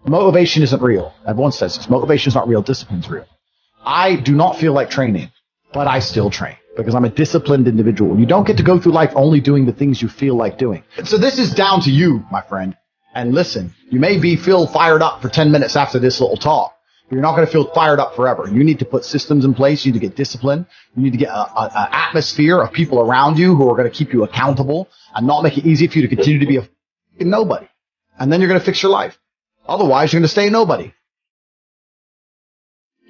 Motivation isn't real. Everyone says this. Motivation is not real. Discipline's real. I do not feel like training, but I still train because I'm a disciplined individual. You don't get to go through life only doing the things you feel like doing. So this is down to you, my friend. And listen, you may feel fired up for 10 minutes after this little talk, but you're not going to feel fired up forever. You need to put systems in place. You need to get discipline. You need to get an atmosphere of people around you who are going to keep you accountable and not make it easy for you to continue to be a fucking nobody. And then you're going to fix your life. Otherwise, you're going to stay nobody.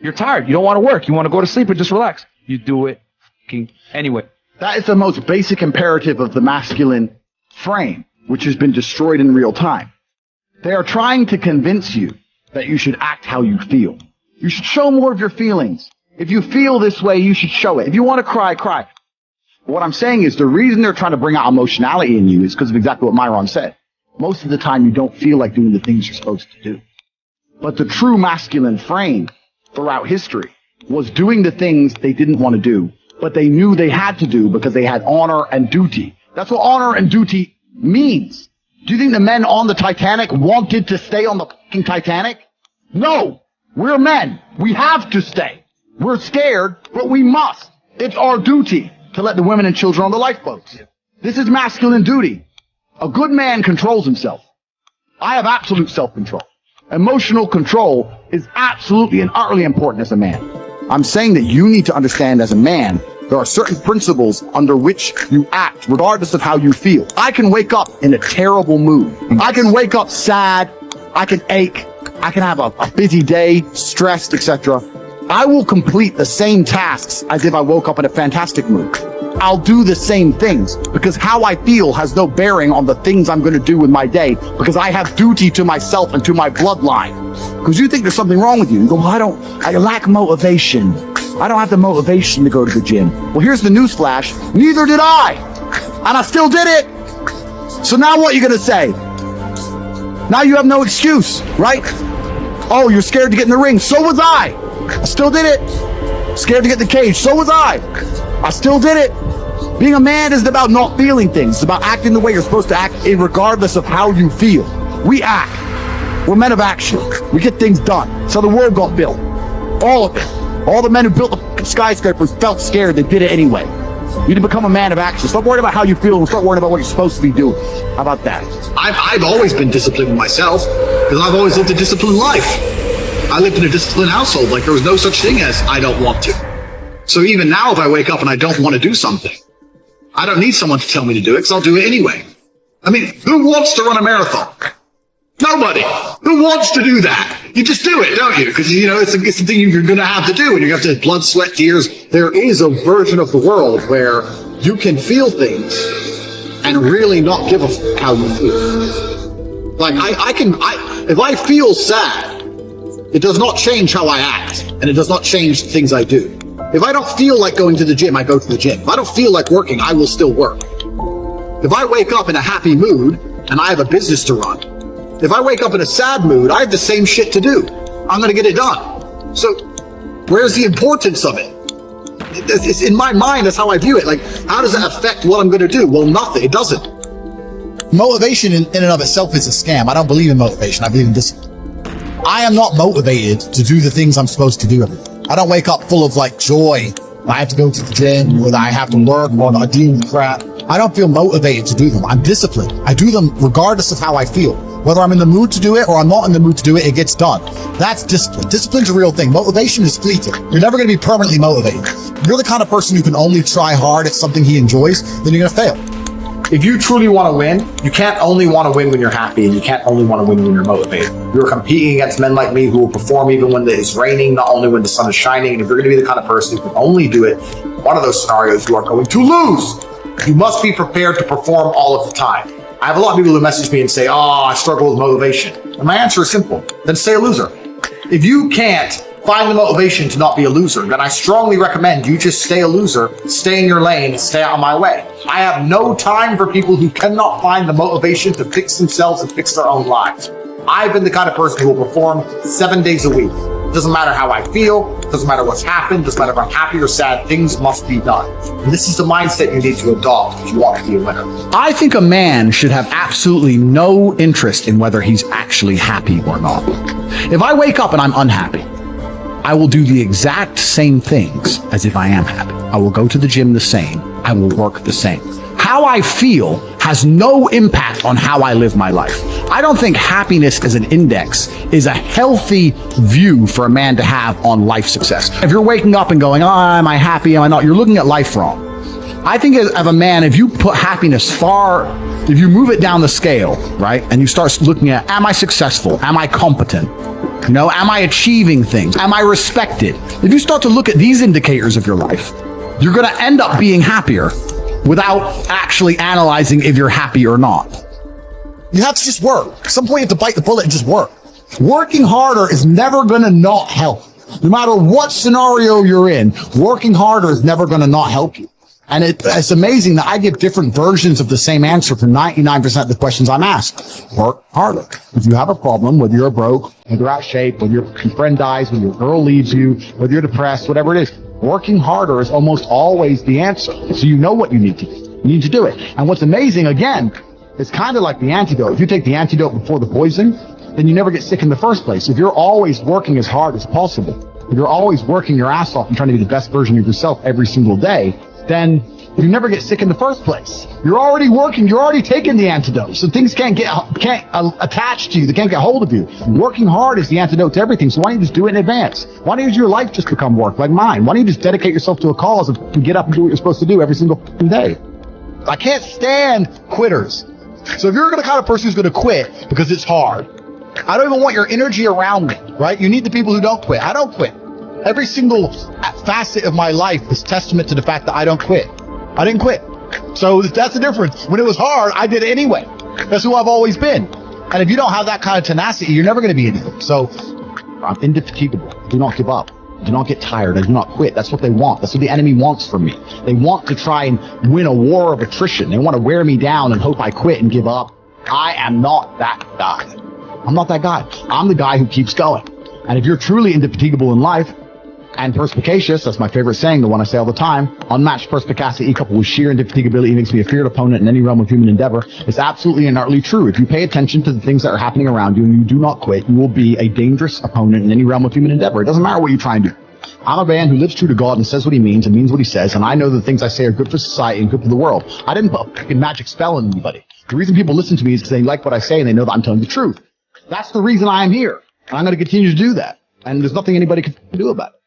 You're tired. You don't want to work. You want to go to sleep and just relax. You do it anyway. That is the most basic imperative of the masculine frame, which has been destroyed in real time. They are trying to convince you that you should act how you feel. You should show more of your feelings. If you feel this way, you should show it. If you want to cry, cry. What I'm saying is the reason they're trying to bring out emotionality in you is because of exactly what Myron said. Most of the time, you don't feel like doing the things you're supposed to do. But the true masculine frame throughout history was doing the things they didn't want to do, but they knew they had to do because they had honor and duty. That's what honor and duty means. Do you think the men on the Titanic wanted to stay on the fucking Titanic? No. We're men. We have to stay. We're scared, but we must. It's our duty to let the women and children on the lifeboats. This is masculine duty. A good man controls himself. I have absolute self-control. Emotional control is absolutely and utterly important as a man. I'm saying that you need to understand as a man, there are certain principles under which you act regardless of how you feel. I can wake up in a terrible mood. I can wake up sad. I can ache. I can have a busy day, stressed, etc. I will complete the same tasks as if I woke up in a fantastic mood. I'll do the same things because how I feel has no bearing on the things I'm going to do with my day because I have duty to myself and to my bloodline. Because you think there's something wrong with you. You go, well, I lack motivation. I don't have the motivation to go to the gym. Well, here's the newsflash. Neither did I. And I still did it. So now what are you going to say? Now you have no excuse, right? Oh, you're scared to get in the ring. So was I. I still did it. Scared to get in the cage. So was I still did it. Being a man isn't about not feeling things. It's about acting the way you're supposed to act regardless of how you feel. We act. We're men of action. We get things done. So the world got built. All of it. All the men who built the skyscrapers felt scared. They did it anyway. You need to become a man of action. Stop worrying about how you feel and start worrying about what you're supposed to be doing. How about that? I've always been disciplined myself because I've always lived a disciplined life. I lived in a disciplined household. Like there was no such thing as I don't want to. So even now, if I wake up and I don't want to do something, I don't need someone to tell me to do it because I'll do it anyway. I mean, who wants to run a marathon? Nobody. Who wants to do that? You just do it, don't you? Because, you know, it's the thing you're going to have to do, and you have to blood, sweat, tears. There is a version of the world where you can feel things and really not give a f*** how you feel. Like, if I feel sad, it does not change how I act, and it does not change the things I do. If I don't feel like going to the gym, I go to the gym. If I don't feel like working, I will still work. If I wake up in a happy mood and I have a business to run, if I wake up in a sad mood, I have the same shit to do. I'm going to get it done. So where's the importance of it? It's in my mind, that's how I view it. Like, how does that affect what I'm going to do? Well, nothing. It doesn't. Motivation in and of itself is a scam. I don't believe in motivation. I believe in discipline. I am not motivated to do the things I'm supposed to do every day. I don't wake up full of like joy. I have to go to the gym, or I have to work, or I do crap. I don't feel motivated to do them. I'm disciplined. I do them regardless of how I feel. Whether I'm in the mood to do it or I'm not in the mood to do it, it gets done. That's discipline. Discipline's a real thing. Motivation is fleeting. You're never going to be permanently motivated. If you're the kind of person who can only try hard at something he enjoys, then you're going to fail. If you truly want to win, you can't only want to win when you're happy, and you can't only want to win when you're motivated. You're competing against men like me who will perform even when it's raining, not only when the sun is shining. And if you're going to be the kind of person who can only do it in one of those scenarios, you are going to lose. You must be prepared to perform all of the time. I have a lot of people who message me and say, oh, I struggle with motivation. And my answer is simple. Then stay a loser. If you can't find the motivation to not be a loser, then I strongly recommend you just stay a loser, stay in your lane, and stay out of my way. I have no time for people who cannot find the motivation to fix themselves and fix their own lives. I've been the kind of person who will perform 7 days a week, Doesn't matter how I feel, doesn't matter what's happened, doesn't matter if I'm happy or sad, things must be done. And this is the mindset you need to adopt if you want to be a winner. I think a man should have absolutely no interest in whether he's actually happy or not. If I wake up and I'm unhappy, I will do the exact same things as if I am happy. I will go to the gym the same. I will work the same. How I feel has no impact on how I live my life. I don't think happiness as an index is a healthy view for a man to have on life success. If you're waking up and going, oh, am I happy, am I not? You're looking at life wrong. I think as a man, if you put happiness if you move it down the scale, right, and you start looking at, am I successful? Am I competent? Am I achieving things? Am I respected? If you start to look at these indicators of your life, you're going to end up being happier without actually analyzing if you're happy or not. You have to just work. At some point you have to bite the bullet and just work. Working harder is never going to not help. No matter what scenario you're in, working harder is never going to not help you. And it's amazing that I give different versions of the same answer for 99% of the questions I'm asked. Work harder. If you have a problem, whether you're broke, whether you're out of shape, whether your friend dies, whether your girl leaves you, whether you're depressed, whatever it is, working harder is almost always the answer. So you know what you need to do. You need to do it. And what's amazing, again, it's kind of like the antidote. If you take the antidote before the poison, then you never get sick in the first place. If you're always working as hard as possible, if you're always working your ass off and trying to be the best version of yourself every single day, then you never get sick in the first place. You're already working. You're already taking the antidote. So things can't attach to you. They can't get hold of you. Working hard is the antidote to everything. So why don't you just do it in advance? Why don't your life just become work like mine? Why don't you just dedicate yourself to a cause and get up and do what you're supposed to do every single day? I can't stand quitters. So if you're the kind of person who's going to quit because it's hard, I don't even want your energy around me, right? You need the people who don't quit. I don't quit. Every single facet of my life is testament to the fact that I don't quit. I didn't quit. So that's the difference. When it was hard, I did it anyway. That's who I've always been. And if you don't have that kind of tenacity, you're never going to be anything. So I'm indefatigable. Do not give up. Do not get tired. I do not quit. That's what they want. That's what the enemy wants from me. They want to try and win a war of attrition. They want to wear me down and hope I quit and give up. I am not that guy. I'm not that guy. I'm the guy who keeps going. And if you're truly indefatigable in life, and perspicacious, that's my favorite saying, the one I say all the time, unmatched perspicacity coupled with sheer indefatigability makes me a feared opponent in any realm of human endeavor. It's absolutely and utterly true. If you pay attention to the things that are happening around you and you do not quit, you will be a dangerous opponent in any realm of human endeavor. It doesn't matter what you try and do. I'm a man who lives true to God and says what he means and means what he says, and I know the things I say are good for society and good for the world. I didn't put a fucking magic spell on anybody. The reason people listen to me is because they like what I say and they know that I'm telling the truth. That's the reason I am here, and I'm going to continue to do that. And there's nothing anybody can do about it.